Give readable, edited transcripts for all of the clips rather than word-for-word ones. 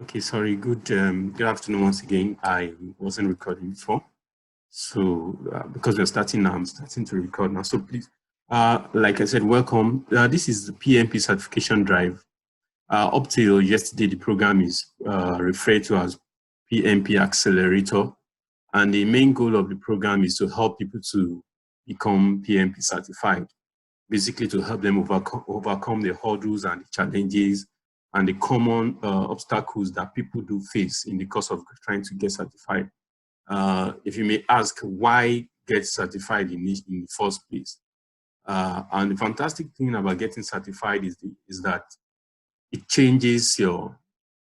Okay, sorry. Good afternoon once again. I wasn't recording before, so because we're starting now, I'm starting to record now. So please, like I said, welcome. This is the PMP certification drive. Up till yesterday, the program is referred to as PMP Accelerator, and the main goal of the program is to help people to become PMP certified. Basically, to help them overcome the hurdles and the challenges and the common obstacles that people do face in the course of trying to get certified. If you may ask, why get certified in the first place? And the fantastic thing about getting certified is that it changes your,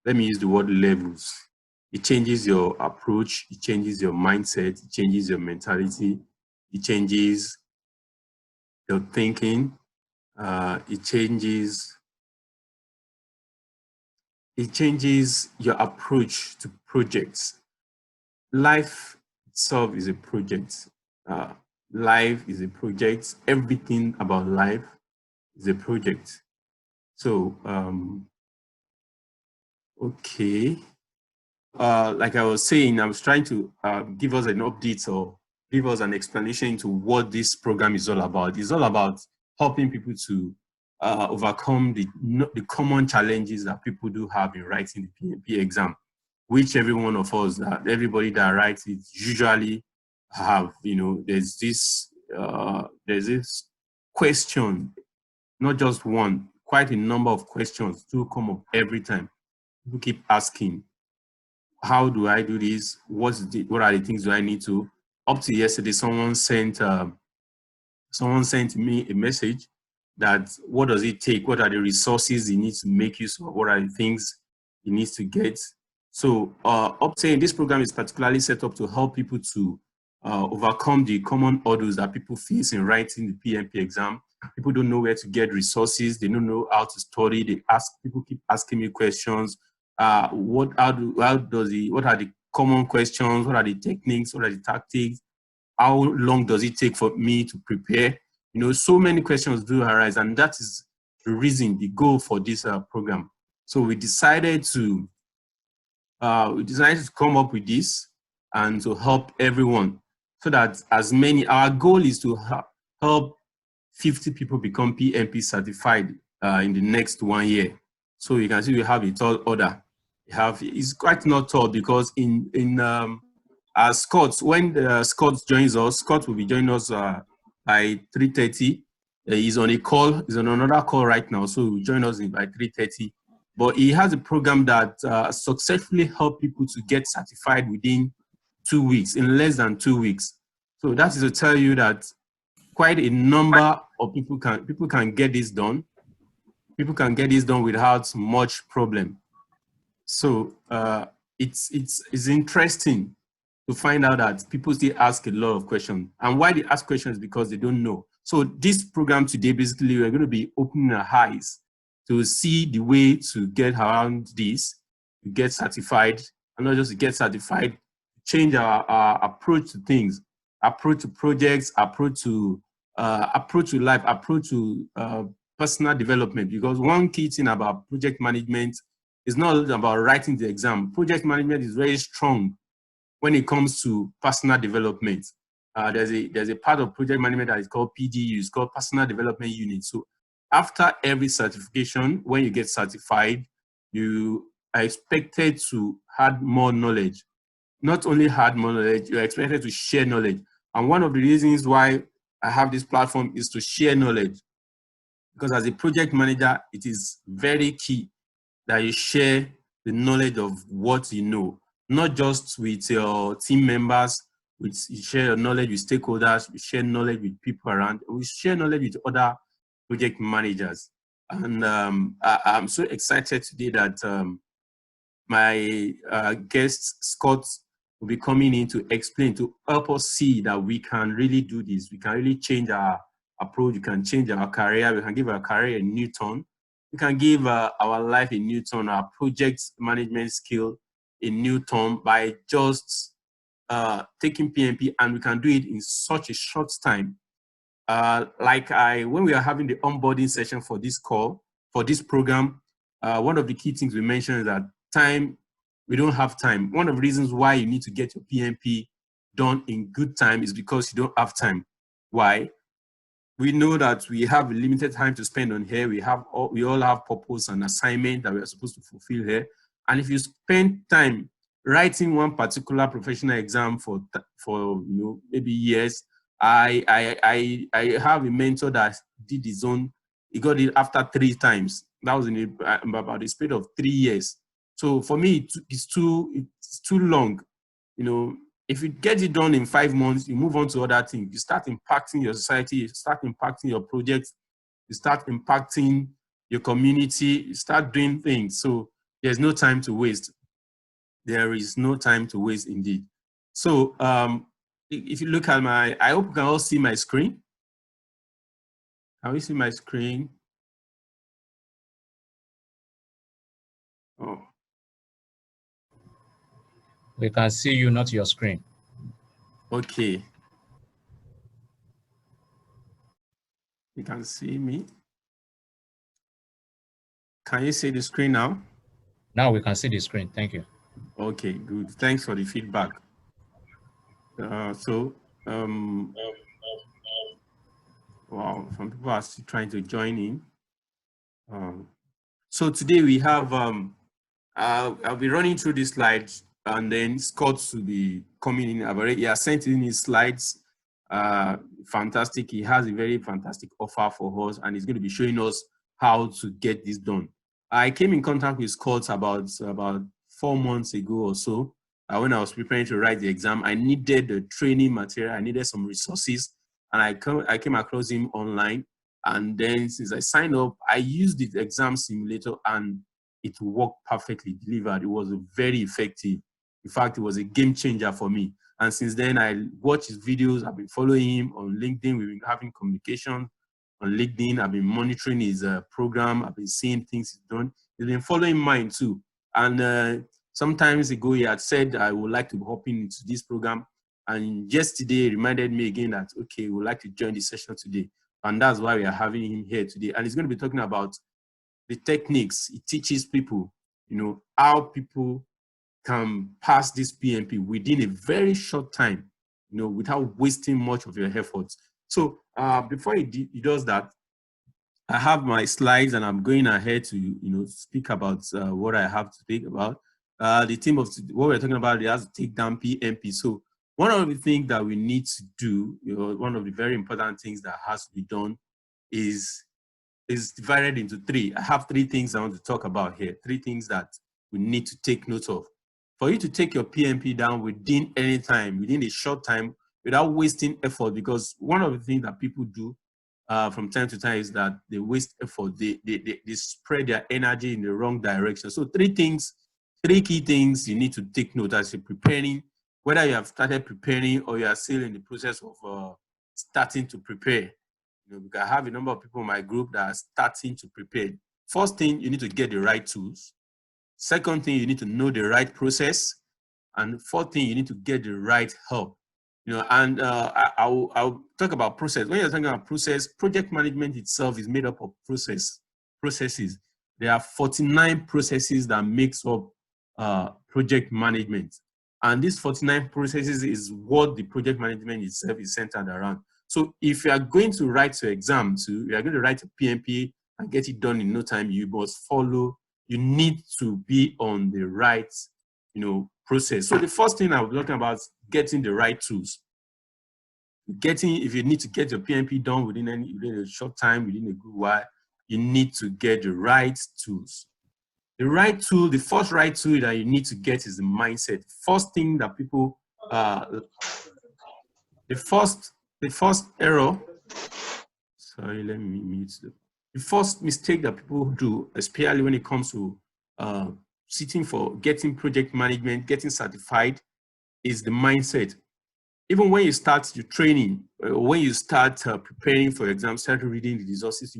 let me use the word levels. It changes your approach, it changes your mindset, it changes your mentality, it changes your thinking, it changes your approach to projects. Life itself is a project. Uh, Life is a project. Everything about life is a project. So, okay. Like I was saying, I was trying to give us an update or give us an explanation into what this program is all about. It's all about helping people to overcome the common challenges that people do have in writing the PMP exam, which every one of us, everybody that writes it usually have. You know, there's this question, not just one, quite a number of questions do come up every time. People keep asking, how do I do this? What are the things do I need to? Up to yesterday, someone sent me a message that what does it take? What are the resources he needs to make use of? What are the things he needs to get? So Optane, this program is particularly set up to help people to overcome the common hurdles that people face in writing the PMP exam. People don't know where to get resources. They don't know how to study. People keep asking me questions. What are the common questions? What are the techniques? What are the tactics? How long does it take for me to prepare? You know, so many questions do arise, and that is the reason, the goal for this program. So we decided to come up with this and to help everyone, so that our goal is to help 50 people become PMP certified in the next 1 year. So you can see we have a tall order. It's quite not tall because as Scott, when Scott joins us, Scott will be joining us by 3:30. He's on a call. He's on another call right now, so he'll join us by 3:30. But he has a program that successfully helps people to get certified within 2 weeks, in less than 2 weeks. So that is to tell you that quite a number of people can get this done. People can get this done without much problem. So it's interesting to find out that people still ask a lot of questions. And why they ask questions is because they don't know. So this program today, basically, we're going to be opening our eyes to see the way to get around this, to get certified, and not just to get certified, change our approach to things, approach to projects, approach to life, approach to personal development. Because one key thing about project management is not about writing the exam. Project management is very strong when it comes to personal development. There's a part of project management that is called PDU, it's called Personal Development Unit. So after every certification, when you get certified, you are expected to add more knowledge. Not only add more knowledge, you're expected to share knowledge. And one of the reasons why I have this platform is to share knowledge. Because as a project manager, it is very key that you share the knowledge of what you know, not just with your team members, you share your knowledge with stakeholders, you share knowledge with people around, we share knowledge with other project managers. And I'm so excited today that my guest, Scott, will be coming in to explain, to help us see that we can really do this. We can really change our approach. We can change our career. We can give our career a new turn. We can give our life a new turn, our project management skill a new turn by just taking PMP, and we can do it in such a short time. When we are having the onboarding session for this program, one of the key things we mentioned is that time, we don't have time. One of the reasons why you need to get your PMP done in good time is because you don't have time. Why? We know that we have limited time to spend on here. We all have purpose and assignment that we are supposed to fulfill here. And if you spend time writing one particular professional exam for maybe years, I have a mentor that did his own. He got it after 3 times. That was in about the span of 3 years. So for me, it's too long. If you get it done in 5 months, you move on to other things. You start impacting your society, you start impacting your projects, you start impacting your community, you start doing things. So there's no time to waste. There is no time to waste indeed. So if you look at I hope you can all see my screen. Can we see my screen? Oh. We can see you, not your screen. Okay. You can see me. Can you see the screen now? Now we can see the screen. Thank you. Okay, good. Thanks for the feedback. Wow, some people are still trying to join in. So today we have, I'll be running through these slides, and then Scott will be coming in. He has sent in his slides. Fantastic. He has a very fantastic offer for us, and he's going to be showing us how to get this done. I came in contact with Scott about 4 months ago or so. When I was preparing to write the exam, I needed the training material. I needed some resources, and I came across him online. And then since I signed up, I used the exam simulator, and it worked perfectly, delivered. It was very effective. In fact, it was a game changer for me. And since then, I watch his videos. I've been following him on LinkedIn. We've been having communication on LinkedIn. I've been monitoring his program. I've been seeing things he's done. He's been following mine too. And sometimes ago, he had said, I would like to hop into this program. And yesterday, he reminded me again that, okay, we would like to join this session today. And that's why we are having him here today. And he's going to be talking about the techniques. He teaches people, how people can pass this PMP within a very short time, without wasting much of your efforts. So before he does that, I have my slides, and I'm going ahead to, speak about what I have to speak about. The theme of what we're talking about, it has to take down PMP. So one of the things that we need to do, one of the very important things that has to be done is divided into 3. I have 3 things I want to talk about here, 3 things that we need to take note of. For you to take your PMP down within any time, within a short time, without wasting effort, because one of the things that people do from time to time is that they waste effort. They spread their energy in the wrong direction. So 3 key things you need to take note as you're preparing, whether you have started preparing or you are still in the process of starting to prepare. Because I have a number of people in my group that are starting to prepare. First thing, you need to get the right tools. Second thing, you need to know the right process. And fourth thing, you need to get the right help. And I'll talk about process. When you're talking about process, project management itself is made up of processes. There are 49 processes that makes up project management. And these 49 processes is what the project management itself is centered around. So if you are going to write your exam too, you are going to write a PMP and get it done in no time, you must follow, you need to be on the right, process. So the first thing I was talking about is getting the right tools. If you need to get your PMP done within a short time, within a good while, you need to get the right tools. The right tool, the first right tool that you need to get is the mindset. First thing that people, the first error, sorry, let me mute the first mistake that people do, especially when it comes to sitting for getting project management, getting certified, is the mindset. Even when you start your training, when you start preparing for exams, start reading the resources,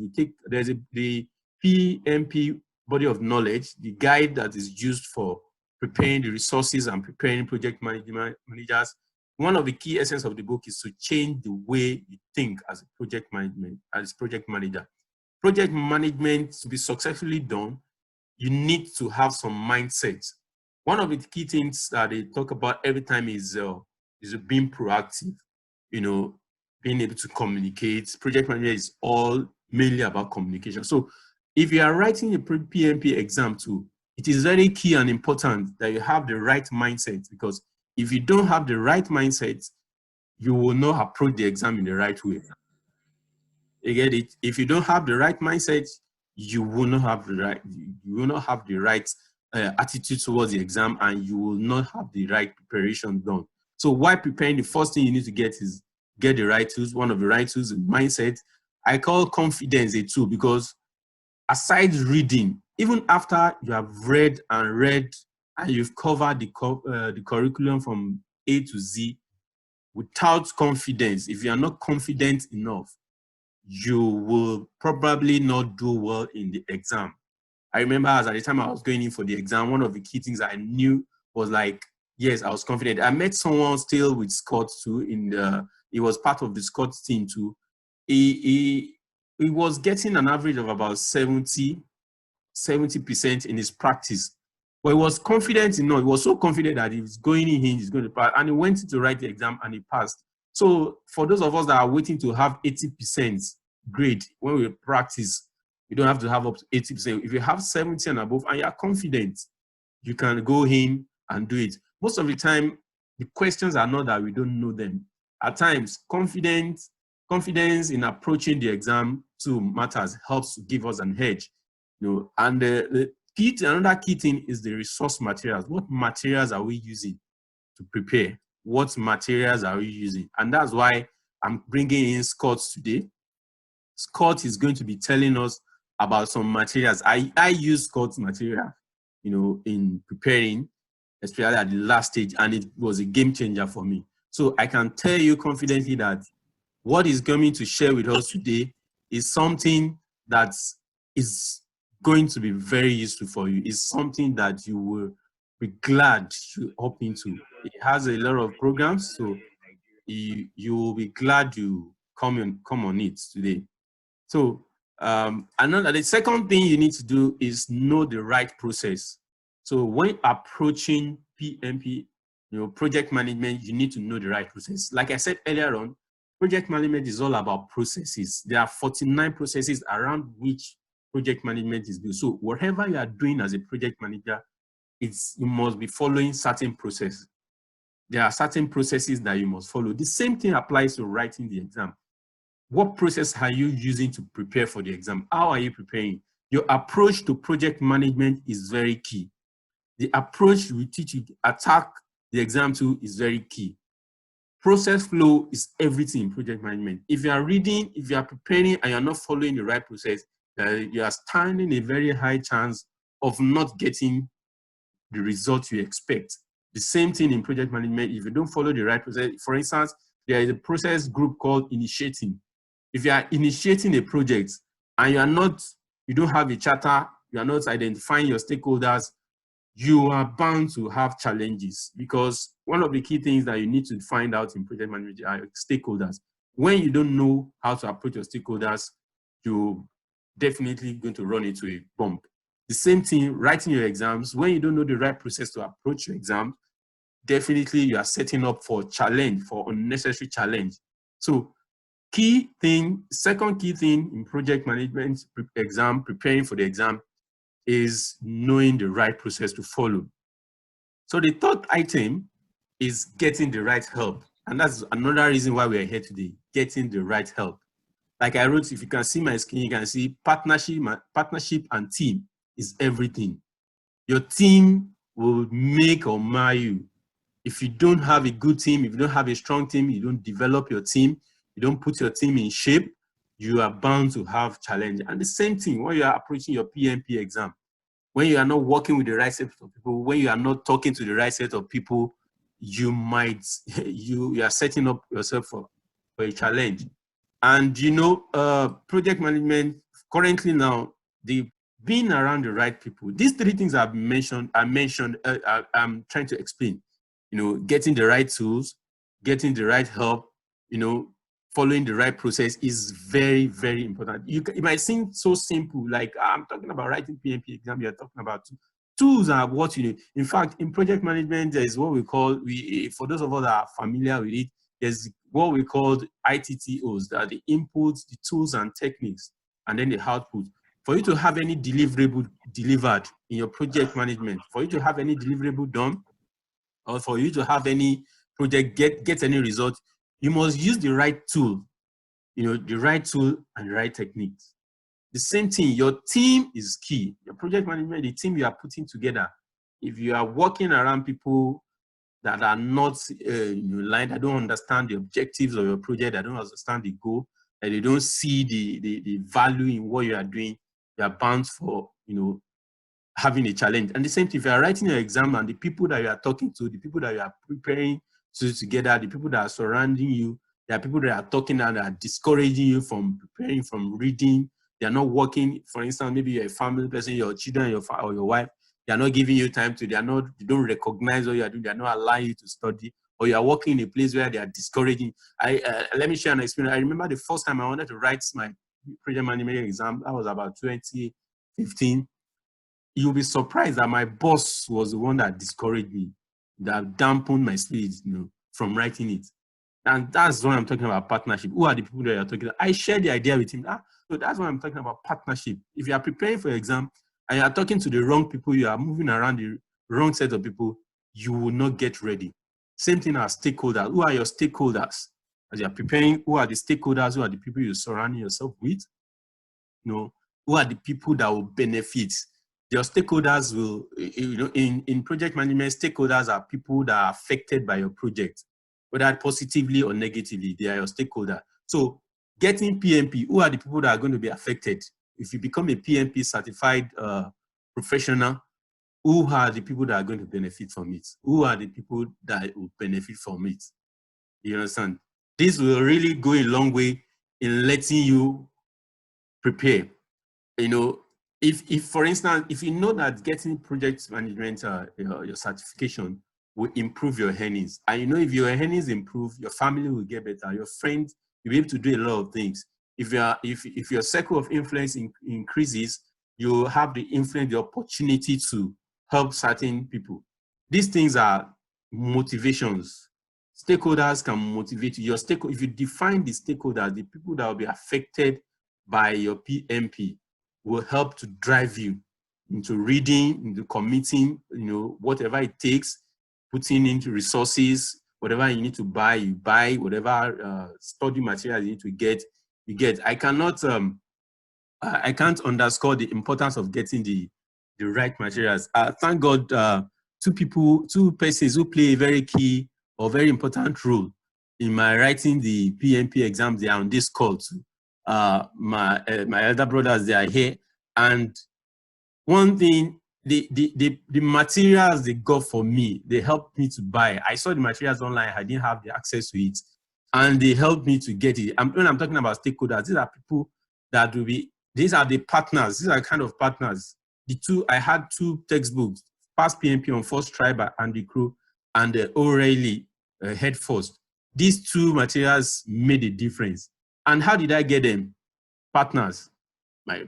there's the PMP body of knowledge, the guide that is used for preparing the resources and preparing project managers. One of the key essence of the book is to change the way you think as a project manager. Project management to be successfully done, you need to have some mindset. One of the key things that they talk about every time is being proactive, you know, being able to communicate. Project manager is all mainly about communication. So if you are writing a PMP exam too, it is very key and important that you have the right mindset, because if you don't have the right mindset, you will not approach the exam in the right way. You get it? If you don't have the right mindset, you will not have the right attitude towards the exam, and you will not have the right preparation done. So while preparing, the first thing you need to get is get the right tools. One of the right tools is mindset. I call confidence a tool, because aside reading, even after you have read and you've covered the curriculum from A to Z, without confidence, if you are not confident enough, you will probably not do well in the exam. I remember at the time I was going in for the exam, one of the key things I knew was like, yes, I was confident. I met someone still with Scott too. He was part of the Scott team too. He was getting an average of about 70% in his practice. But he was confident enough. He was so confident that he was going in, he's going to pass. And he went to write the exam and he passed. So for those of us that are waiting to have 80% grade when we practice, you don't have to have up to 80%. If you have 70 and above and you are confident, you can go in and do it. Most of the time, the questions are not that we don't know them. At times, confidence in approaching the exam too matters, helps to give us an edge. You know, and another key thing is the resource materials. What materials are we using to prepare? What materials are we using? And that's why I'm bringing in Scott today. Scott is going to be telling us about some materials. I use Scott's material, you know, in preparing, especially at the last stage, and it was a game changer for me. So I can tell you confidently that what he's coming to share with us today is something that is going to be very useful for you. It's something that you will be glad to opt into. It has a lot of programs, so you will be glad you come on it today. So the second thing you need to do is know the right process. So when approaching PMP, you know, project management, you need to know the right process. Like I said earlier on, project management is all about processes. There are 49 processes around which project management is built. So whatever you are doing as a project manager, you must be following certain processes. There are certain processes that you must follow. The same thing applies to writing the exam. What process are you using to prepare for the exam? How are you preparing? Your approach to project management is very key. The approach we teach you to attack the exam to is very key. Process flow is everything in project management. If you are reading, if you are preparing and you're not following the right process, you are standing a very high chance of not getting the results you expect. The same thing in project management. If you don't follow the right process, for instance, there is a process group called initiating. If you are initiating a project and you don't have a charter, you are not identifying your stakeholders, you are bound to have challenges, because one of the key things that you need to find out in project management are stakeholders. When you don't know how to approach your stakeholders, you're definitely going to run into a bump. The same thing, writing your exams. When you don't know the right process to approach your exam, definitely you are setting up for challenge, for unnecessary challenge. So second key thing in project management exam, preparing for the exam, is knowing the right process to follow. So the third item is getting the right help. And that's another reason why we are here today, getting the right help. Like I wrote, if you can see my screen, you can see partnership and team is everything. Your team will make or mar you. If you don't have a good team, if you don't have a strong team, you don't develop your team, you don't put your team in shape, you are bound to have challenge. And the same thing when you are approaching your PMP exam. When you are not working with the right set of people, when you are not talking to the right set of people, you are setting up yourself for a challenge. And you know, project management currently now, being around the right people. These three things I'm trying to explain. You know, getting the right tools, getting the right help, you know, following the right process is very, very important. It might seem so simple, like I'm talking about writing PMP exam, you're talking about tools are what you need. In fact, in project management, there is what we call, for those of us that are familiar with it, there's what we call ITTOs, that are the inputs, the tools and techniques, and then the output. For you to have any deliverable delivered in your project management, for you to have any deliverable done, or for you to have any project get any result, you must use the right tool, the right tool and the right techniques. The same thing, your team is key. Your project management, the team you are putting together, if you are working around people that are not aligned, that don't understand the objectives of your project, that don't understand the goal, that they don't see the value in what you are doing, you are bound for, having a challenge. And the same thing, if you are writing your exam and the people that you are talking to, the people that you are preparing to together, the people that are surrounding you, there are people that are talking and are discouraging you from preparing, from reading. They are not working. For instance, maybe you're a family person, your children, or your wife, they are not giving you time to, they don't recognize what you are doing, they are not allowing you to study, or you are working in a place where they are discouraging. Let me share an experience. I remember the first time I wanted to write my project management exam, that was about 2015. You'll be surprised that my boss was the one that discouraged me, that dampened my spirit, from writing it. And that's what I'm talking about, partnership. Who are the people that you're talking about? I shared the idea with him. So that's what I'm talking about, partnership. If you are preparing for exam and you are talking to the wrong people, you are moving around the wrong set of people, you will not get ready. Same thing as stakeholders. Who are your stakeholders? As you are preparing, who are the stakeholders? Who are the people you're surrounding yourself with? Who are the people that will benefit? Your stakeholders will, in project management, stakeholders are people that are affected by your project, whether positively or negatively, they are your stakeholder. So getting PMP, who are the people that are going to be affected? If you become a PMP certified professional, who are the people that are going to benefit from it? Who are the people that will benefit from it? You understand? This will really go a long way in letting you prepare. If for instance, if you know that getting project management, your certification will improve your earnings, and if your earnings improve, your family will get better, your friends, you'll be able to do a lot of things. If your circle of influence increases, you have the influence, the opportunity to help certain people. These things are motivations. Stakeholders can motivate you. If you define the stakeholders, the people that will be affected by your PMP, will help to drive you into reading, into committing, whatever it takes, putting into resources, whatever you need to buy, you buy, whatever study materials you need to get, you get. I can't underscore the importance of getting the right materials. Thank God, two persons who play a very key or very important role in my writing the PMP exams, they are on this call too. My elder brothers, they are here, and one thing, the materials they got for me, they helped me to buy. I saw the materials online, I didn't have the access to it, and they helped me to get it. When I'm talking about stakeholders, these are people that will be, these are the partners, these are kind of partners. I had two textbooks, Past PMP on First Tribe and the Crew, and O'Reilly Head First. These two materials made a difference. And how did I get them? Partners. My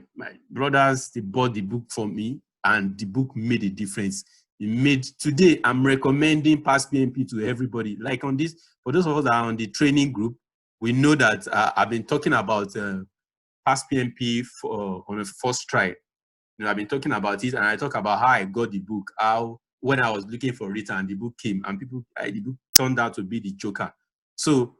brothers, they bought the book for me, and the book made a difference. Today, I'm recommending Past PMP to everybody. Like on this, for those of us that are on the training group, we know that I've been talking about Past PMP on a first try. I've been talking about it, and I talk about how I got the book, when I was looking for it and the book came, and the book turned out to be the joker. So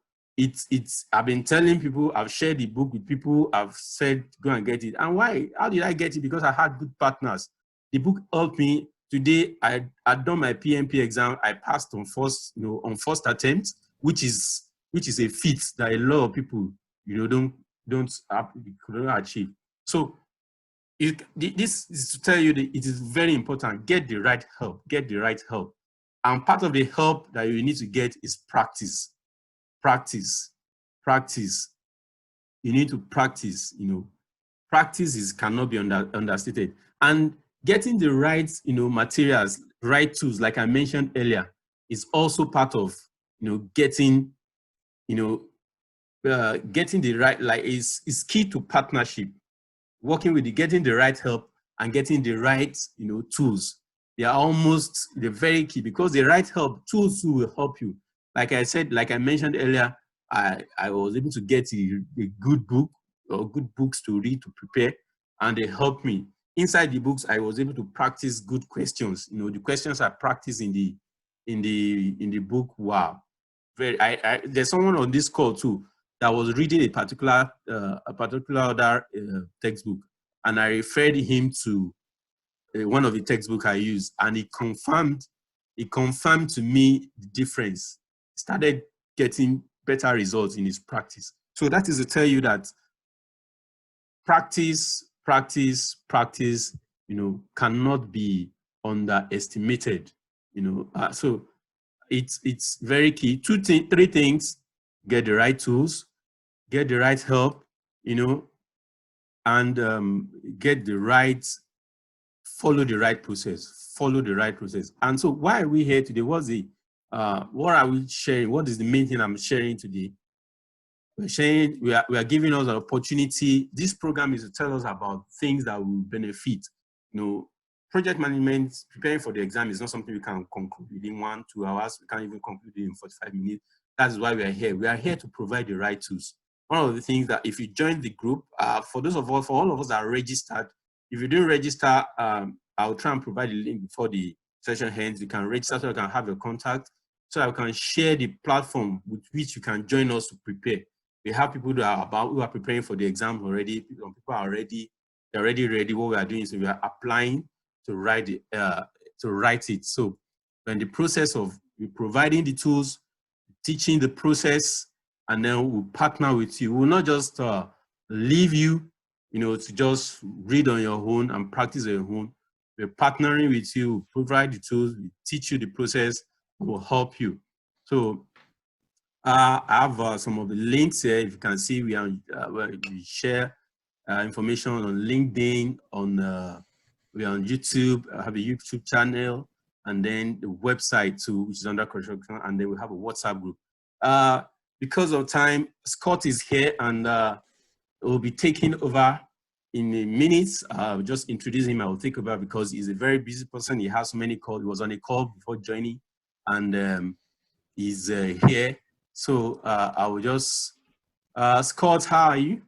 I've been telling people, I've shared the book with people, I've said, go and get it. And why? How did I get it? Because I had good partners. The book helped me. Today, I'd done my PMP exam. I passed on first attempt, which is a feat that a lot of people, don't achieve. So this is to tell you that it is very important. Get the right help. Get the right help. And part of the help that you need to get is practice. Practice. You need to practice. Practice cannot be understated. And getting the right, materials, right tools, like I mentioned earlier, is also part of, getting, getting the right, like is key to partnership, working with getting the right help and getting the right, tools. They're very key, because the right help, tools will help you. Like I said, like I mentioned earlier, I was able to get a good book or good books to read to prepare, and they helped me. Inside the books, I was able to practice good questions. The questions I practiced in the book. Wow, there's someone on this call too that was reading a particular other textbook, and I referred him to one of the textbooks I used, and he confirmed to me the difference. Started getting better results in his practice. So that is to tell you that practice, cannot be underestimated. So it's very key. Three things: get the right tools, get the right help, and follow the right process. And so why are we here today? What are we sharing? What is the main thing I'm sharing today? We're sharing, we are giving us an opportunity. This program is to tell us about things that will benefit. Project management, preparing for the exam is not something we can conclude within 1-2 hours. We can't even conclude it in 45 minutes. That's why we are here. We are here to provide the right tools. One of the things that if you join the group, for all of us that are registered, if you didn't register, I'll try and provide a link before the session ends. You can register so you can have your contact, so I can share the platform with which you can join us to prepare. We have people who are preparing for the exam already. People are already ready. What we are doing is we are applying to write it. So we're in the process of providing the tools, teaching the process, and then we'll partner with you. We'll not just leave you, to just read on your own and practice on your own. We're partnering with you, provide the tools, we teach you the process, we'll help you. So I have some of the links here. If you can see, we share information on LinkedIn, we're on YouTube. I have a YouTube channel, and then the website too, which is under construction, and then we have a WhatsApp group. Because of time, Scott is here, and will be taking over in a minute. Just introduce him. I will take over because he's a very busy person. He has many calls. He was on a call before joining, and he's here. So I will just, Scott, how are you?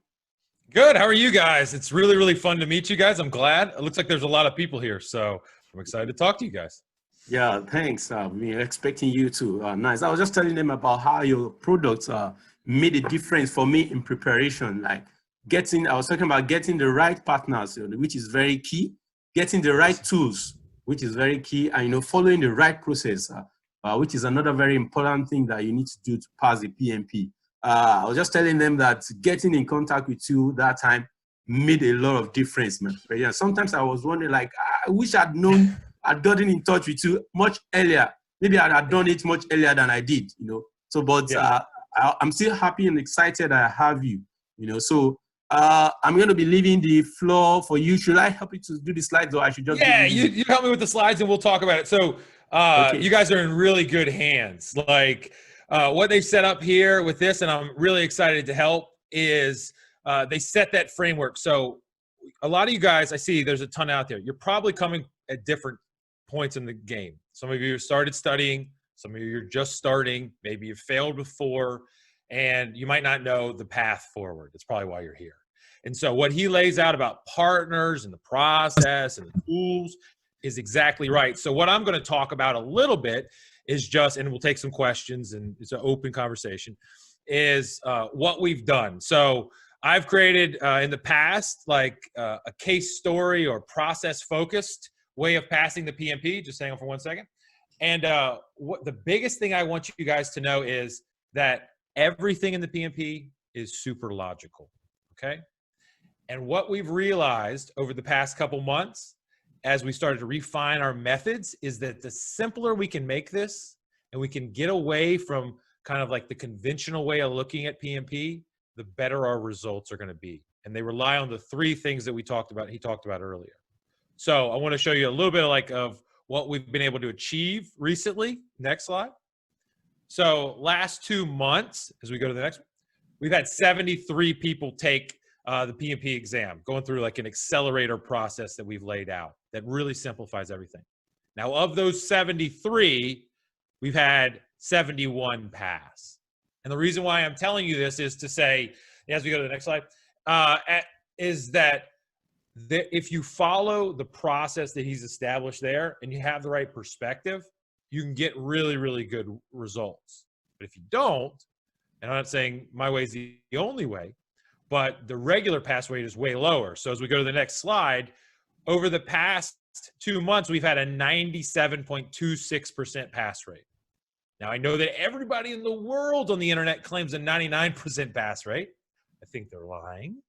Good. How are you guys? It's really, really fun to meet you guys. I'm glad. It looks like there's a lot of people here, so I'm excited to talk to you guys. Yeah, thanks. We're expecting you to. Nice. I was just telling them about how your products made a difference for me in preparation. Like I was talking about getting the right partners, which is very key. Getting the right tools, which is very key, and following the right process, which is another very important thing that you need to do to pass the PMP. I was just telling them that getting in contact with you that time made a lot of difference, man. But yeah, sometimes I was wondering, like, I wish I'd gotten in touch with you much earlier. Maybe I'd have done it much earlier than I did, So, but yeah. I'm still happy and excited that I have you, So I'm going to be leaving the floor for you. Should I help you to do the slides, or I should just? Yeah, you help me with the slides, and we'll talk about it. So, okay. You guys are in really good hands. Like what they've set up here with this, and I'm really excited to help. Is they set that framework. So, a lot of you guys, I see there's a ton out there. You're probably coming at different points in the game. Some of you started studying, some of you are just starting, maybe you've failed before, and you might not know the path forward. That's probably why you're here. And so what he lays out about partners and the process and the tools is exactly right. So what I'm going to talk about a little bit is just, and we'll take some questions, and it's an open conversation, is what we've done. So I've created in the past like a case story or process-focused way of passing the PMP. Just hang on for 1 second. And what the biggest thing I want you guys to know is that everything in the PMP is super logical, okay? And what we've realized over the past couple months as we started to refine our methods is that the simpler we can make this, and we can get away from kind of like the conventional way of looking at PMP, the better our results are going to be. And they rely on the 3 things that he talked about earlier. So I want to show you a little bit of what we've been able to achieve recently. Next slide. So last 2 months, as we go to the next one, we've had 73 people take the PMP exam, going through like an accelerator process that we've laid out that really simplifies everything. Now, of those 73, we've had 71 pass. And the reason why I'm telling you this is to say, as we go to the next slide, is that if you follow the process that he's established there and you have the right perspective, you can get really, really good results. But if you don't, and I'm not saying my way is the only way, but the regular pass rate is way lower. So as we go to the next slide, over the past 2 months, we've had a 97.26% pass rate. Now, I know that everybody in the world on the internet claims a 99% pass rate. I think they're lying.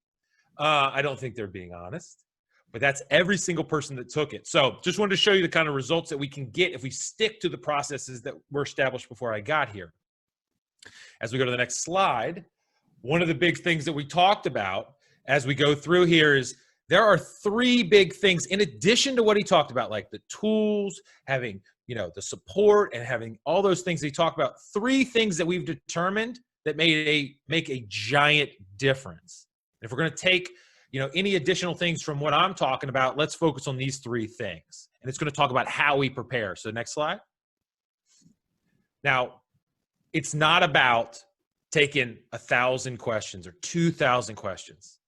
I don't think they're being honest. But that's every single person that took it. So just wanted to show you the kind of results that we can get if we stick to the processes that were established before I got here. As we go to the next slide, one of the big things that we talked about as we go through here is there are 3 big things in addition to what he talked about, like the tools, having, the support, and having all those things that he talked about. 3 things that we've determined that make a giant difference. If we're going to take, any additional things from what I'm talking about, let's focus on these 3 things. And it's going to talk about how we prepare. So next slide. Now, it's not about taking 1,000 questions or 2,000 questions.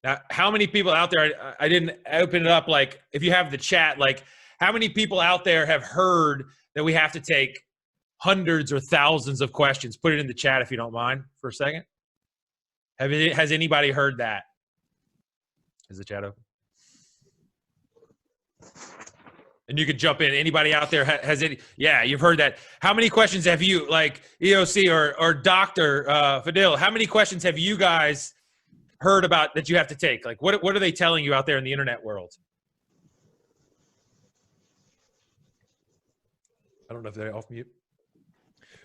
Now, how many people out there, I didn't open it up, like if you have the chat, like how many people out there have heard that we have to take hundreds or thousands of questions? Put it in the chat if you don't mind for a second. Has anybody heard that? Is the chat open? And you could jump in. Anybody out there has any? Yeah, you've heard that. How many questions have you, like EOC or Dr. Fadil, how many questions have you guys heard about that you have to take? Like, what are they telling you out there in the internet world? I don't know if they're off mute.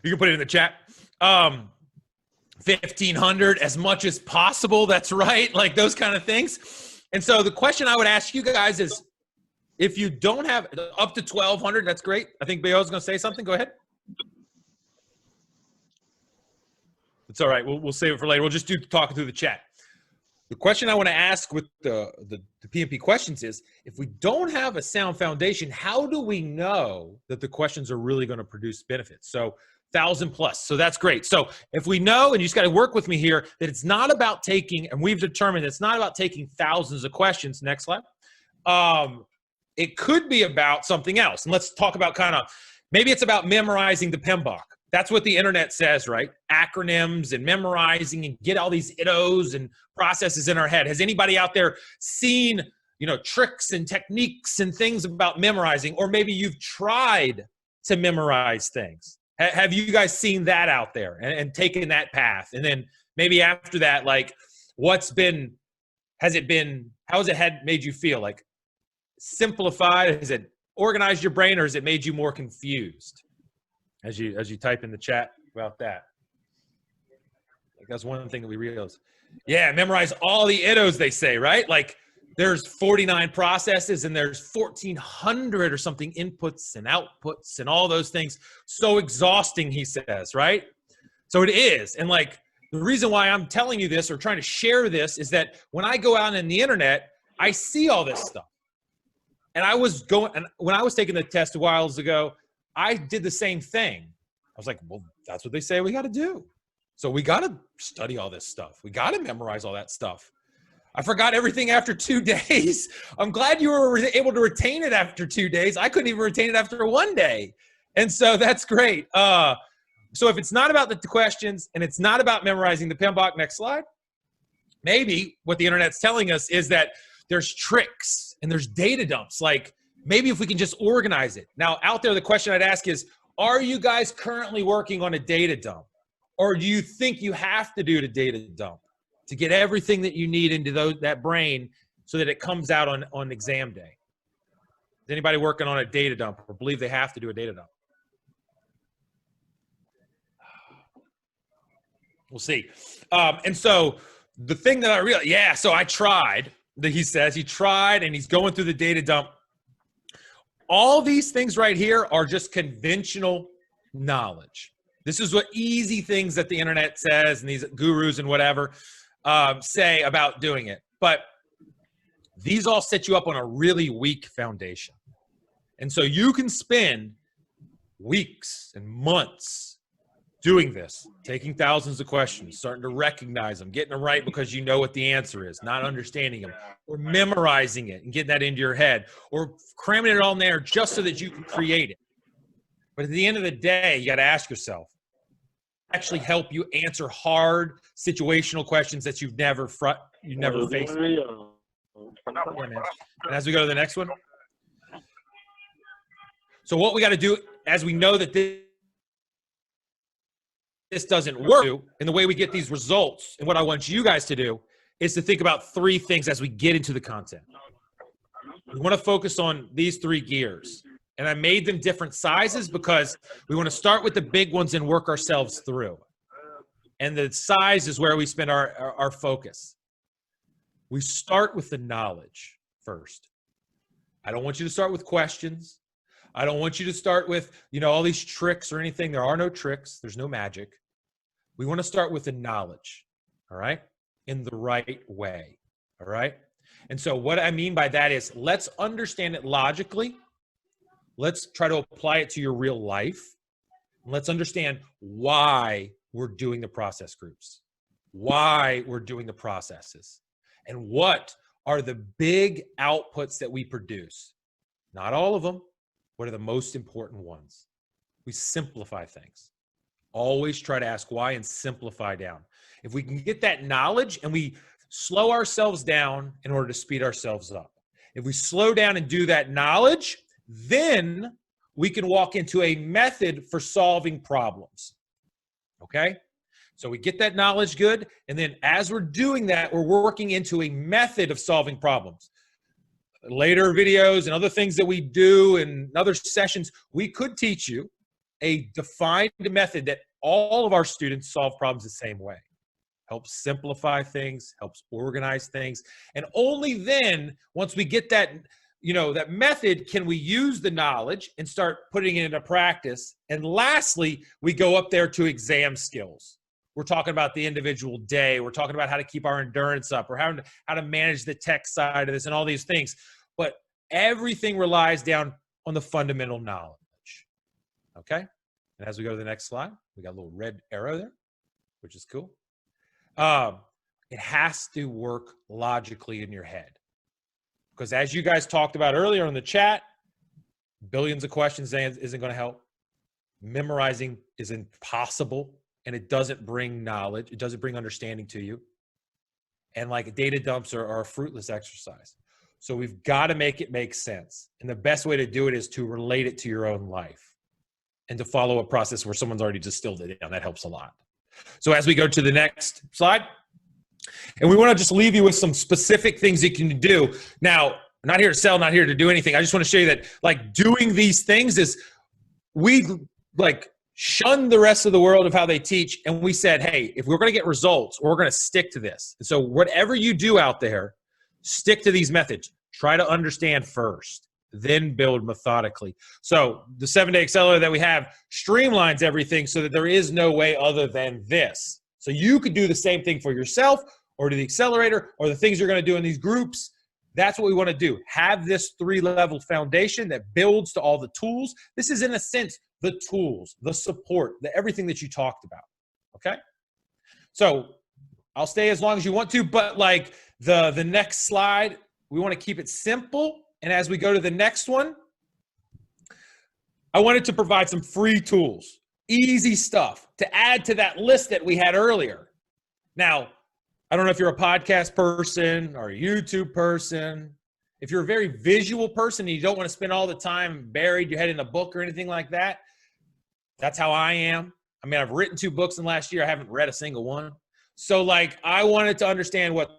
You can put it in the chat. 1,500, as much as possible. That's right. Like those kind of things. And so the question I would ask you guys is, if you don't have up to 1,200, that's great. I think Bayo's going to say something. Go ahead. It's all right. We'll save it for later. We'll just do talking through the chat. The question I want to ask with the PMP questions is, if we don't have a sound foundation, how do we know that the questions are really going to produce benefits? So 1,000 plus. So that's great. So if we know, and you just got to work with me here, that it's not about taking, and we've determined it's not about taking thousands of questions. Next slide. It could be about something else. And let's talk about maybe it's about memorizing the PMBOK. That's what the internet says, right? Acronyms and memorizing and get all these IDOs and processes in our head. Has anybody out there seen, tricks and techniques and things about memorizing? Or maybe you've tried to memorize things. Have you guys seen that out there and taken that path? And then maybe after that, like how has it made you feel? Like simplified? Has it organized your brain, or has it made you more confused? As you type in the chat about that. Like that's one thing that we realized. Yeah, memorize all the IDOs, they say, right? Like there's 49 processes and there's 1,400 or something inputs and outputs and all those things. So exhausting, he says, right? So it is. And like the reason why I'm telling you this or trying to share this is that when I go out on the internet, I see all this stuff. And when I was taking the test a while ago, I did the same thing. I was like, well, that's what they say we got to do. So we got to study all this stuff. We got to memorize all that stuff. I forgot everything after 2 days. I'm glad you were able to retain it after 2 days. I couldn't even retain it after 1 day. And so that's great. So if it's not about the questions and it's not about memorizing the PMBOK, next slide, maybe what the internet's telling us is that there's tricks and there's data dumps. Like maybe if we can just organize it. Now out there, the question I'd ask is, are you guys currently working on a data dump? Or do you think you have to do the data dump to get everything that you need into that brain so that it comes out on exam day? Is anybody working on a data dump or believe they have to do a data dump? We'll see. And so the thing that I realized, so I tried, he says he tried and he's going through the data dump. All these things right here are just conventional knowledge. This is what easy things that the internet says and these gurus and whatever say about doing it. But these all set you up on a really weak foundation. And so you can spend weeks and months doing this, taking thousands of questions, starting to recognize them, getting them right because you know what the answer is, not understanding them, or memorizing it and getting that into your head, or cramming it all in there just so that you can create it. But at the end of the day, you got to ask yourself, actually help you answer hard situational questions that you've never faced. And as we go to the next one. So what we got to do, as we know that this doesn't work, and the way we get these results, and what I want you guys to do is to think about 3 things as we get into the content. We want to focus on these 3 gears. And I made them different sizes because we want to start with the big ones and work ourselves through. And the size is where we spend our focus. We start with the knowledge first. I don't want you to start with questions. I don't want you to start with, all these tricks or anything. There are no tricks. There's no magic. We want to start with the knowledge, all right, in the right way, all right? And so what I mean by that is let's understand it logically. Let's try to apply it to your real life. And let's understand why we're doing the process groups, why we're doing the processes, and what are the big outputs that we produce. Not all of them. What are the most important ones? We simplify things. Always try to ask why and simplify down. If we can get that knowledge and we slow ourselves down in order to speed ourselves up. If we slow down and do that knowledge, then we can walk into a method for solving problems. Okay? So we get that knowledge good, and then as we're doing that, we're working into a method of solving problems. Later videos and other things that we do and other sessions, we could teach you a defined method that all of our students solve problems the same way. Helps simplify things, helps organize things. And only then, once we get that, that method, can we use the knowledge and start putting it into practice. And lastly, we go up there to exam skills. We're talking about the individual day. We're talking about how to keep our endurance up. We're how to manage the tech side of this and all these things. But everything relies down on the fundamental knowledge. Okay? And as we go to the next slide, we got a little red arrow there, which is cool. It has to work logically in your head. Because as you guys talked about earlier in the chat, billions of questions isn't going to help. Memorizing is impossible, and it doesn't bring knowledge. It doesn't bring understanding to you. And like data dumps are a fruitless exercise. So we've got to make it make sense. And the best way to do it is to relate it to your own life and to follow a process where someone's already distilled it down. That helps a lot. So as we go to the next slide, and we want to just leave you with some specific things you can do. Now, I'm not here to sell, not here to do anything. I just want to show you that like doing these things is, we like shun the rest of the world of how they teach. And we said, hey, if we're going to get results, we're going to stick to this. And so whatever you do out there, stick to these methods. Try to understand first, then build methodically. So the 7-day accelerator that we have streamlines everything so that there is no way other than this. So you could do the same thing for yourself or to the accelerator or the things you're going to do in these groups. That's what we want to do. Have this 3-level foundation that builds to all the tools. This is, in a sense, the tools, the support, everything that you talked about. Okay? So I'll stay as long as you want to, but like the next slide, we want to keep it simple. And as we go to the next one, I wanted to provide some free tools, easy stuff to add to that list that we had earlier. Now, I don't know if you're a podcast person or a YouTube person. If you're a very visual person and you don't want to spend all the time buried your head in a book or anything like that, that's how I am. I mean, I've written 2 books in the last year. I haven't read a single one. So like, I wanted to understand what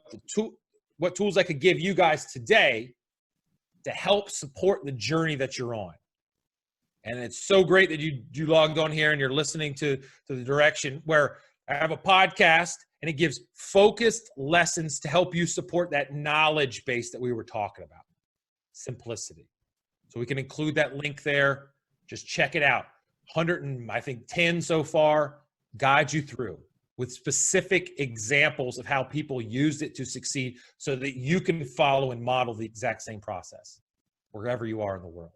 tools I could give you guys today to help support the journey that you're on. And it's so great that you logged on here and you're listening to the direction where I have a podcast and it gives focused lessons to help you support that knowledge base that we were talking about. Simplicity. So we can include that link there. Just check it out. I think 10 so far, guide you through with specific examples of how people used it to succeed so that you can follow and model the exact same process wherever you are in the world.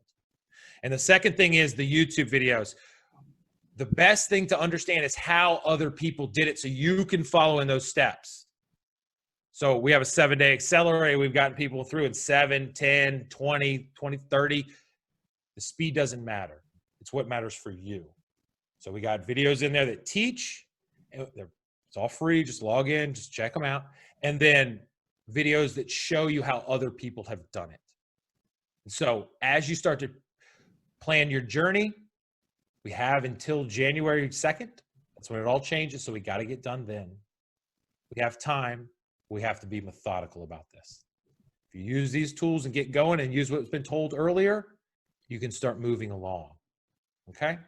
And the second thing is the YouTube videos. The best thing to understand is how other people did it so you can follow in those steps. So we have a 7-day accelerator. We've gotten people through in 7, 10, 20, 30. The speed doesn't matter. It's what matters for you. So we got videos in there that teach. It's all free. Just log in, just check them out. And then videos that show you how other people have done it. So as you start to plan your journey, we have until January 2nd. That's when it all changes. So we got to get done then. We have time. We have to be methodical about this. If you use these tools and get going and use what's been told earlier, you can start moving along. Okay?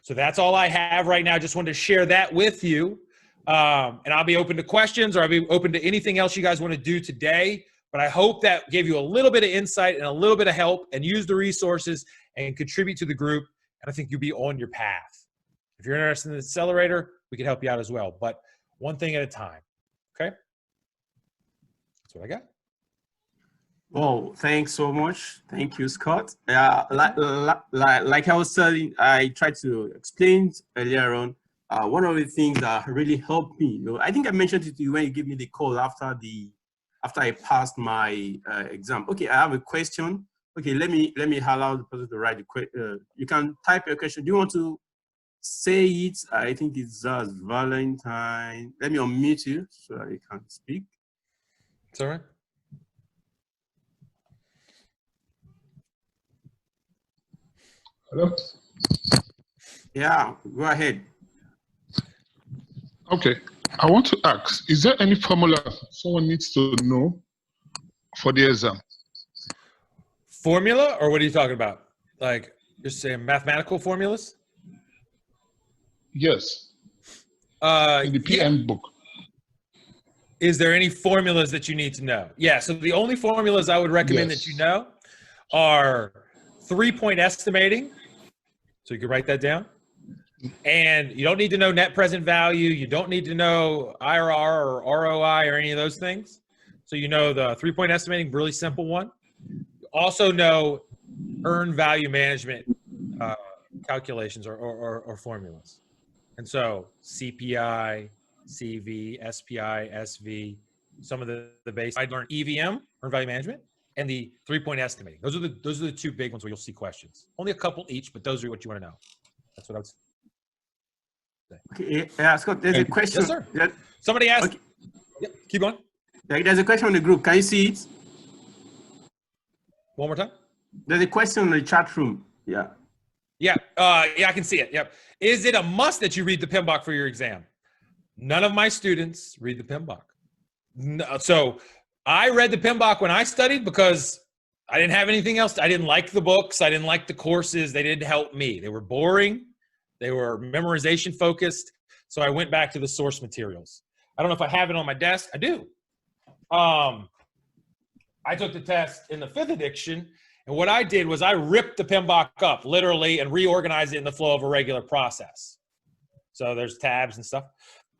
So that's all I have right now. Just wanted to share that with you. And I'll be open to questions, or I'll be open to anything else you guys want to do today. But I hope that gave you a little bit of insight and a little bit of help, and use the resources and contribute to the group. And I think you'll be on your path. If you're interested in the accelerator, we can help you out as well. But one thing at a time. Okay? That's what I got. Well, thanks so much. Thank you, Scott. Like I was saying, I tried to explain earlier on, one of the things that really helped me, I think I mentioned it to you when you gave me the call after I passed my exam. Okay, I have a question. Okay, let me allow the person to write the question. You can type your question. Do you want to say it? I think it's just Valentine. Let me unmute you so that you can speak. It's all right. Hello? Yeah, go ahead. Okay. I want to ask, is there any formula someone needs to know for the exam? Formula, or what are you talking about? Like, you're saying mathematical formulas? Yes. In the PM book. Is there any formulas that you need to know? Yeah, so the only formulas I would recommend that you know are 3-point estimating. So you can write that down. And you don't need to know net present value. You don't need to know IRR or ROI or any of those things. So you know the 3-point estimating, really simple one. You also know earned value management calculations or formulas. And so CPI, CV, SPI, SV, some of the base. I'd learn EVM, earned value management, and the 3-point estimating. Those are the two big ones where you'll see questions. Only a couple each, but those are what you want to know. That's what I would say. Okay, Scott, there's a question. Yes, sir. Somebody asked. Okay. Yep, keep going. There's a question on the group. Can you see it? One more time. There's a question in the chat room. Yeah. Yeah, I can see it. Yep. Is it a must that you read the PMBOK for your exam? None of my students read the PMBOK. No, so I read the PMBOK when I studied because I didn't have anything else. I didn't like the books. I didn't like the courses. They didn't help me. They were boring. They were memorization focused. So I went back to the source materials. I don't know if I have it on my desk. I do. I took the test in the 5th edition, and what I did was I ripped the PMBOK up literally and reorganized it in the flow of a regular process. So there's tabs and stuff.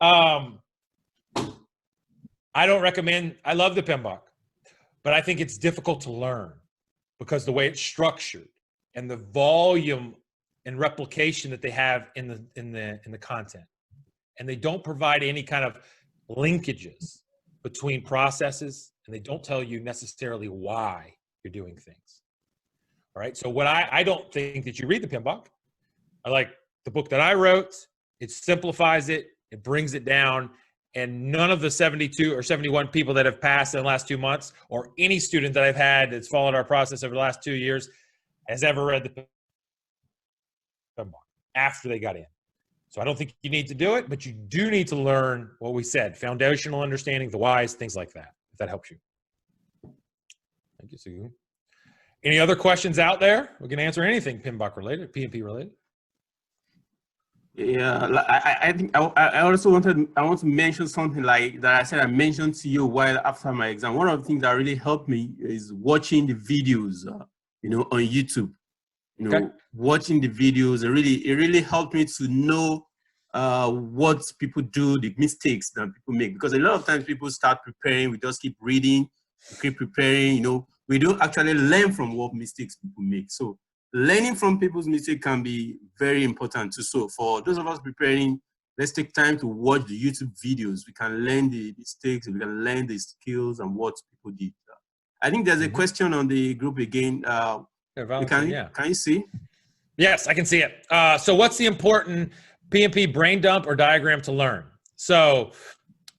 I don't recommend, I love the PMBOK, but I think it's difficult to learn because the way it's structured and the volume and replication that they have in the content. And they don't provide any kind of linkages between processes, and they don't tell you necessarily why you're doing things. All right, so what I don't think that you read the PMBOK. I like the book that I wrote. It simplifies it, it brings it down, and none of the 72 or 71 people that have passed in the last 2 months, or any student that I've had that's followed our process over the last 2 years, has ever read the PMBOK after they got in. So I don't think you need to do it, but you do need to learn what we said, foundational understanding, the whys, things like that, if that helps you. Thank you, Sue. Any other questions out there? We can answer anything PMBOK related, PMP related. Yeah, I think I also want to mention something like that I said I mentioned to you while after my exam. One of the things that really helped me is watching the videos, on YouTube. you know, watching the videos, it really helped me to know what people do, the mistakes that people make. Because a lot of times people start preparing, we just keep reading, we keep preparing, you know, we don't actually learn from what mistakes people make. So learning from people's mistakes can be very important too. So for those of us preparing, let's take time to watch the YouTube videos. We can learn the mistakes, we can learn the skills and what people did. I think there's a question on the group again. Can you see? Yes, I can see it. So what's the important PMP brain dump or diagram to learn? So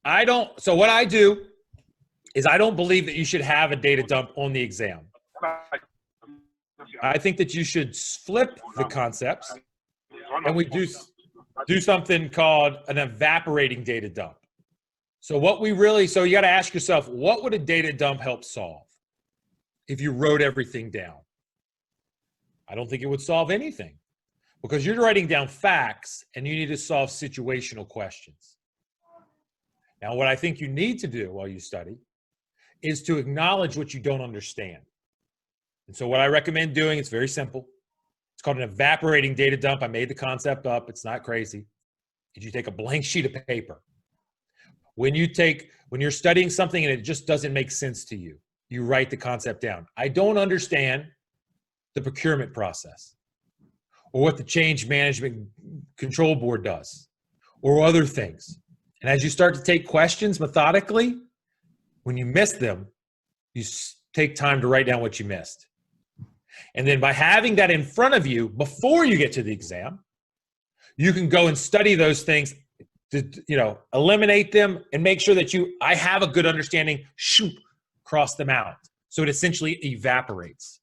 what I do is I don't believe that you should have a data dump on the exam. I think that you should flip the concepts, and we do something called an evaporating data dump. So you got to ask yourself, what would a data dump help solve if you wrote everything down? I don't think it would solve anything, because you're writing down facts and you need to solve situational questions. Now, what I think you need to do while you study is to acknowledge what you don't understand. And so what I recommend doing, it's very simple. It's called an evaporating data dump. I made the concept up. It's not crazy. You take a blank sheet of paper. When you're studying something and it just doesn't make sense to you, you write the concept down. I don't understand the procurement process, or what the change management control board does, or other things. And as you start to take questions methodically, when you miss them, you take time to write down what you missed. And then by having that in front of you before you get to the exam, you can go and study those things to, eliminate them and make sure that I have a good understanding, cross them out. So it essentially evaporates.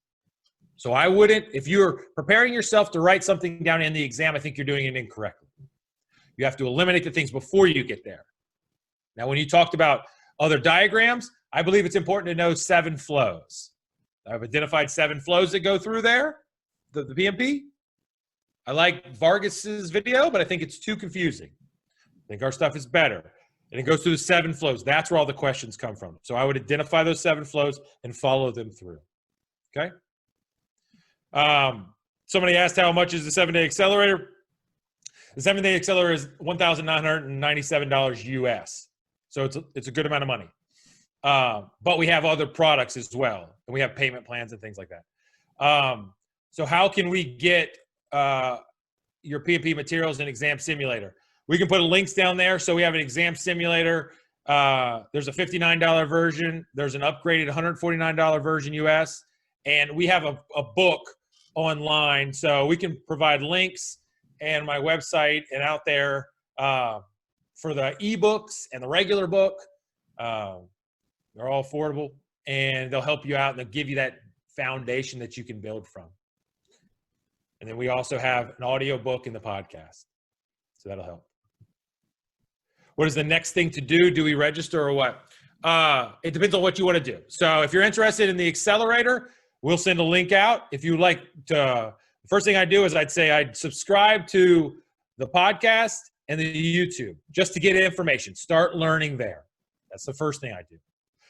So I wouldn't, if you're preparing yourself to write something down in the exam, I think you're doing it incorrectly. You have to eliminate the things before you get there. Now, when you talked about other diagrams, I believe it's important to know 7 flows. I've identified 7 flows that go through there, the PMP. I like Vargas's video, but I think it's too confusing. I think our stuff is better. And it goes through the 7 flows. That's where all the questions come from. So I would identify those 7 flows and follow them through. Okay? Somebody asked how much is the 7-day accelerator? The 7-day accelerator is $1,997 US. So it's a good amount of money. But we have other products as well. And we have payment plans and things like that. So how can we get your PMP materials and exam simulator? We can put links down there. So we have an exam simulator. There's a $59 version. There's an upgraded $149 version US. And we have a book online. So we can provide links and my website and out there for the ebooks and the regular book. They're all affordable, and they'll help you out, and they'll give you that foundation that you can build from. And then we also have an audio book in the podcast. So that'll help. What is the next thing to do? Do we register or what? It depends on what you want to do. So if you're interested in the accelerator, we'll send a link out. If you like to, the first thing I do is I'd subscribe to the podcast and the YouTube just to get information. Start learning there. That's the first thing I do.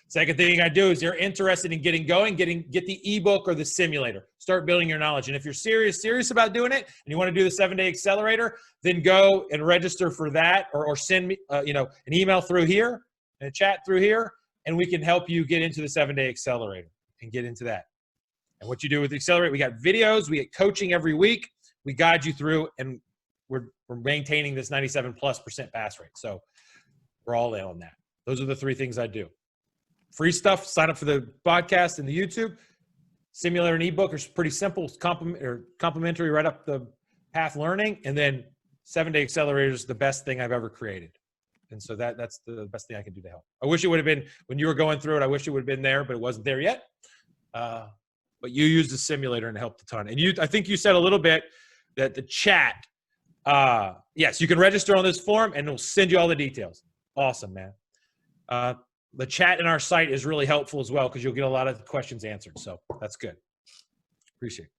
Second thing I do is you're interested in getting going, get the ebook or the simulator. Start building your knowledge. And if you're serious about doing it and you want to do the 7-day accelerator, then go and register for that or send me an email through here and a chat through here, and we can help you get into the 7-day accelerator and get into that. And what you do with the accelerator, we got videos, we get coaching every week, we guide you through, and we're maintaining this 97+% pass rate. So we're all in on that. Those are the 3 things I do. Free stuff, sign up for the podcast and the YouTube. Simulator and ebook are pretty simple, complimentary right up the path learning. And then 7-day accelerator is the best thing I've ever created. And so that's the best thing I can do to help. I wish it would have been, when you were going through it, I wish it would have been there, but it wasn't there yet. But you used the simulator and it helped a ton. And I think you said a little bit that the chat, yes, you can register on this form and it'll send you all the details. Awesome, man. The chat in our site is really helpful as well because you'll get a lot of questions answered. So that's good. Appreciate it.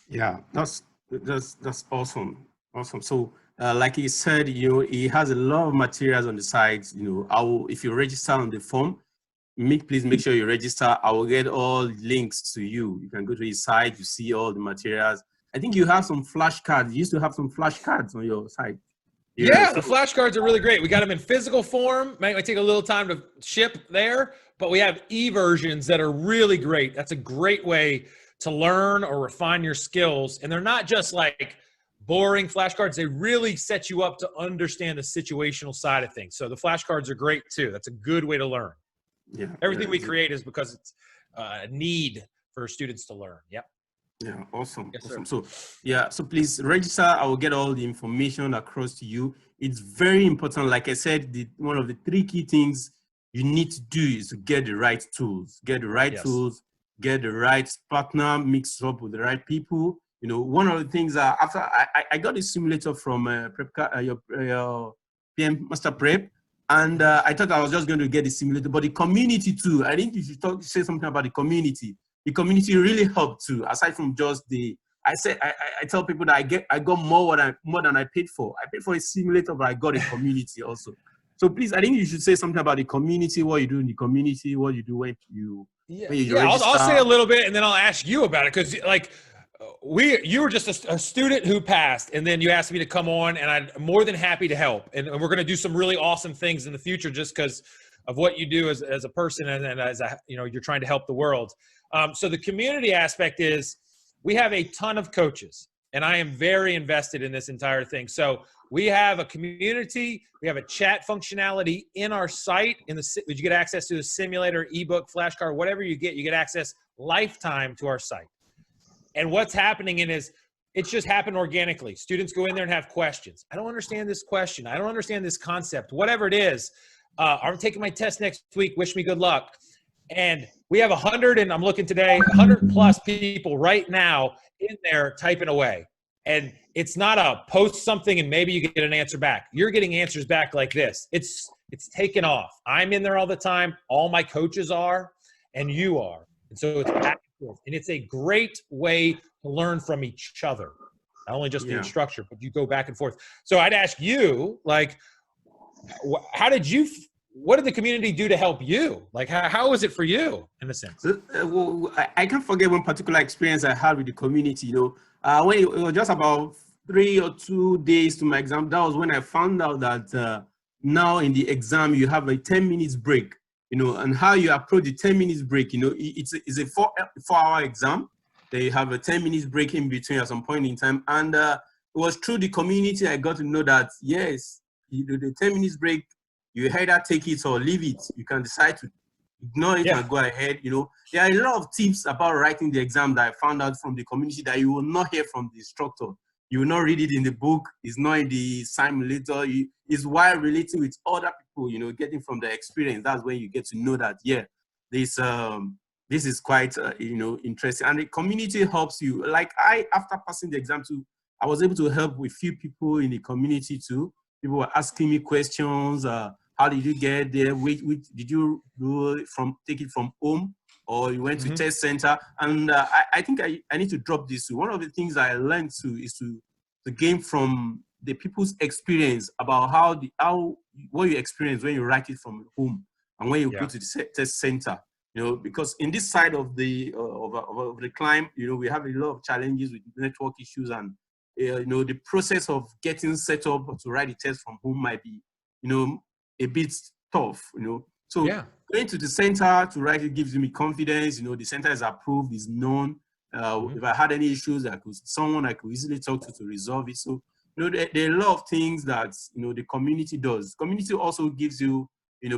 Yeah, that's awesome. Awesome. So like he said, he has a lot of materials on the site. If you register on the form, please make sure you register. I will get all links to you. You can go to his site, you see all the materials. I think you have some flashcards. You used to have some flashcards on your site. Yeah, the flashcards are really great. We got them in physical form. Might take a little time to ship there, but we have e-versions that are really great. That's a great way to learn or refine your skills. And they're not just like boring flashcards. They really set you up to understand the situational side of things. So the flashcards are great too. That's a good way to learn. Yeah. Everything we create is because it's a need for students to learn. Yep. Yeah, awesome. Yes, awesome. sir. So please register. I will get all the information across to you. It's very important. Like I said, one of the 3 key things you need to do is to get the right tools. Get the right tools, get the right partner, mix up with the right people. You know, one of the things after I got a simulator from your PM Master Prep, and I thought I was just going to get the simulator, but the community too. I think you should say something about the community. The community really helped too, aside from just I tell people that I got more than I paid for. I paid for a simulator, but I got a community also. So please, I think you should say something about the community, what you do in the community, what you do when you register. I'll say a little bit, and then I'll ask you about it, because like you were just a student who passed, and then you asked me to come on, and I'm more than happy to help. And we're going to do some really awesome things in the future, just because of what you do as a person, and as you're trying to help the world. So the community aspect is, we have a ton of coaches, and I am very invested in this entire thing. So we have a community, we have a chat functionality in our site. You get access to a simulator, ebook, flashcard, whatever you get access lifetime to our site. And what's happening is, it's just happened organically. Students go in there and have questions. I don't understand this question. I don't understand this concept, whatever it is. I'm taking my test next week. Wish me good luck. And we have 100, and I'm looking today, 100 plus people right now in there typing away. And it's not a post something and maybe you get an answer back. You're getting answers back like this. It's taken off. I'm in there all the time. All my coaches are, and you are. And so it's back and forth. And it's a great way to learn from each other. Not only just the instructor, but you go back and forth. So I'd ask you, like, what did the community do to help you? Like, how was it for you, in a sense? Well, I can't forget one particular experience I had with the community. When it was just about 3 or 2 days to my exam, that was when I found out that now in the exam, you have a 10 minutes break, and how you approach the 10 minutes break, it's a 4-hour exam. They have a 10 minutes break in between at some point in time. And it was through the community I got to know that, yes, the 10 minutes break, you either take it or leave it. You can decide to ignore it and go ahead. There are a lot of tips about writing the exam that I found out from the community that you will not hear from the instructor. You will not read it in the book. It's not in the simulator. It's while relating with other people, getting from the experience. That's when you get to know that, this is quite, interesting. And the community helps you. Like after passing the exam too, I was able to help with few people in the community too. People were asking me questions. How did you get there? Did you take it from home, or you went to test center? And I think I need to drop this. One of the things I learned too is to gain from the people's experience about what you experience when you write it from home and when you go to the test center. Because in this side of the climb, we have a lot of challenges with network issues, and the process of getting set up to write the test from home might be, a bit tough, So going to the center to write it gives me confidence. The center is approved, is known. If I had any issues, I could easily talk to resolve it. So, there are a lot of things that, the community does. Community also gives you,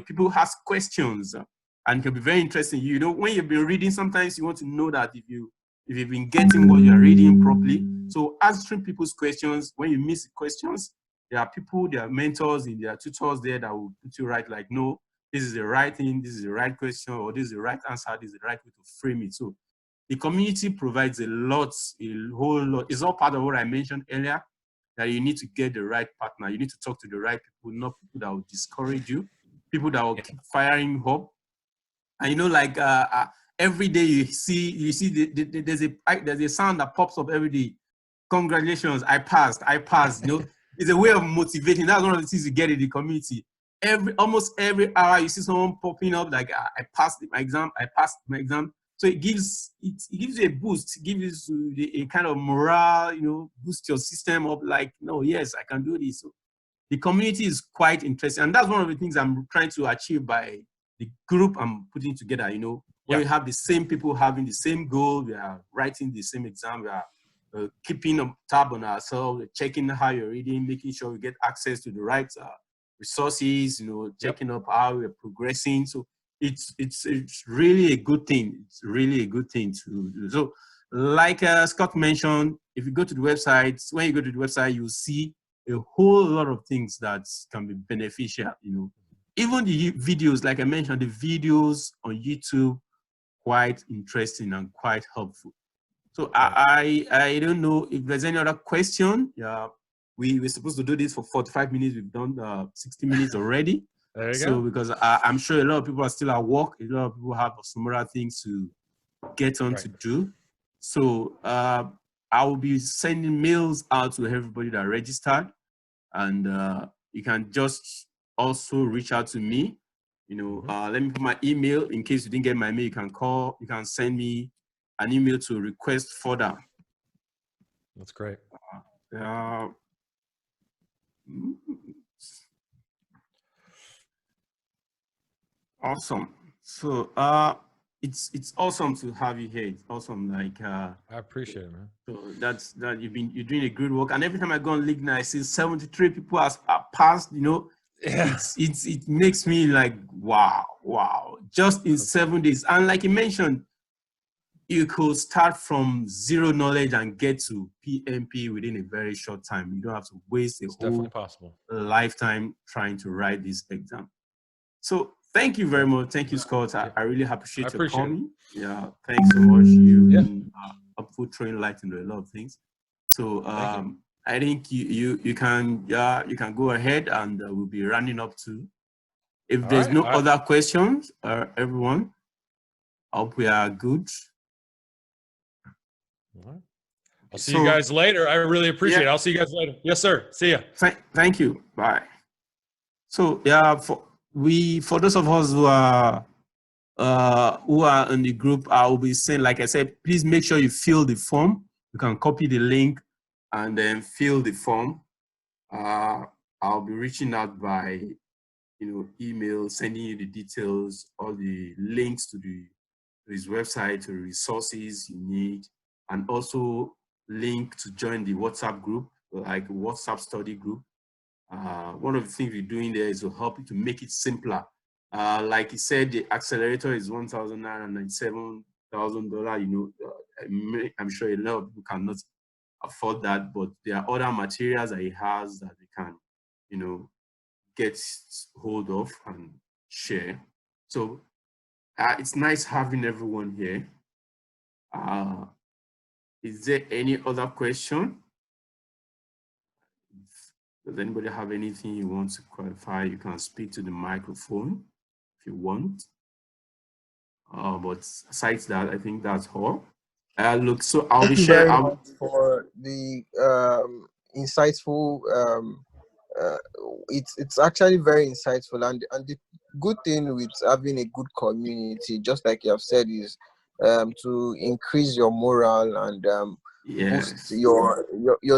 people ask questions, and it can be very interesting. When you've been reading, sometimes you want to know that if you've been getting what you're reading properly. So answering people's questions, when you miss questions, there are people, there are mentors, and there are tutors there that will put you right, like, no, this is the right thing, this is the right question, or this is the right answer, this is the right way to frame it. So the community provides a whole lot. It's all part of what I mentioned earlier, that you need to get the right partner. You need to talk to the right people, not people that will discourage you, people that will keep firing up. And every day you see there's a sound that pops up every day. Congratulations, I passed. It's a way of motivating. That's one of the things you get in the community. almost every hour you see someone popping up like, I passed my exam. So it gives you a boost. It gives you a kind of morale, boost your system up. Like, no, yes, I can do this. So the community is quite interesting, and that's one of the things I'm trying to achieve by the group I'm putting together. When we have the same people having the same goal, we are writing the same exam, we are keeping a tab on ourselves, checking how you're reading, making sure we get access to the right resources, checking up how we're progressing. So it's really a good thing. It's really a good thing to do. So like Scott mentioned, if you go to the website, when you go to the website, you'll see a whole lot of things that can be beneficial. Even the videos, like I mentioned, the videos on YouTube, quite interesting and quite helpful. So I don't know if there's any other question. Yeah, we were supposed to do this for 45 minutes. We've done 60 minutes already. There you go. go. Because I'm sure a lot of people are still at work. A lot of people have some other things to get on to do. So I will be sending mails out to everybody that registered. And you can just also reach out to me. Let me put my email in case you didn't get my mail. You can call. You can send me an email to request further. That's great. Awesome. So it's awesome to have you here. It's awesome. Like I appreciate it, man. So that you're doing a good work. And every time I go on LinkedIn, I see 73 people are passed. It makes me like wow. Just in 7 days. And like you mentioned, you could start from zero knowledge and get to PMP within a very short time. You don't have to waste a whole lifetime trying to write this exam. So thank you very much. Thank you, Scott. I really appreciate your coming. Yeah, thanks so much. You've been helpful, throwing light into a lot of things. So I think you can go ahead, and we'll be running up to. If there's no other questions, everyone, I hope we are good. All right. I'll see you guys later. I really appreciate it. I'll see you guys later. Yes, sir. See ya. Thank you. Bye. So for those of us who are in the group, I will be saying, like I said, please make sure you fill the form. You can copy the link and then fill the form. I'll be reaching out by email, sending you the details, all the links to his website, to the resources you need, and also link to join the WhatsApp group, like WhatsApp study group. One of the things we're doing there is to help you to make it simpler. Like he said, the accelerator is $1,997,000. I'm sure a lot of people cannot afford that, but there are other materials that he has that they can, get hold of and share. So it's nice having everyone here. Is there any other question? Does anybody have anything you want to clarify? You can speak to the microphone if you want. But aside that, I think that's all. Look, so I'll be sharing. Thank you very much for the insightful. It's actually very insightful, and the good thing with having a good community, just like you have said, is to increase your morale and boost your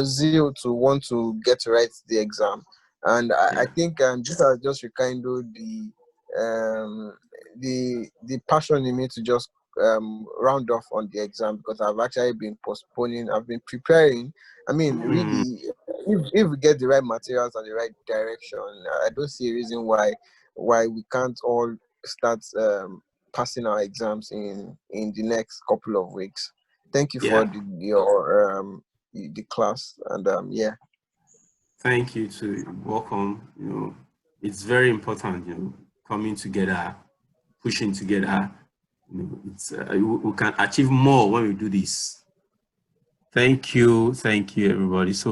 zeal to want to get to write the exam. And I think this has just rekindled the passion in me to just round off on the exam, because I've actually been postponing. I've been preparing. I mean, really, if we get the right materials and the right direction, I don't see a reason why we can't all start passing our exams in the next couple of weeks. Thank you for the class, and Thank you to welcome. It's very important, coming together, pushing together. It's we can achieve more when we do this. Thank you, everybody. So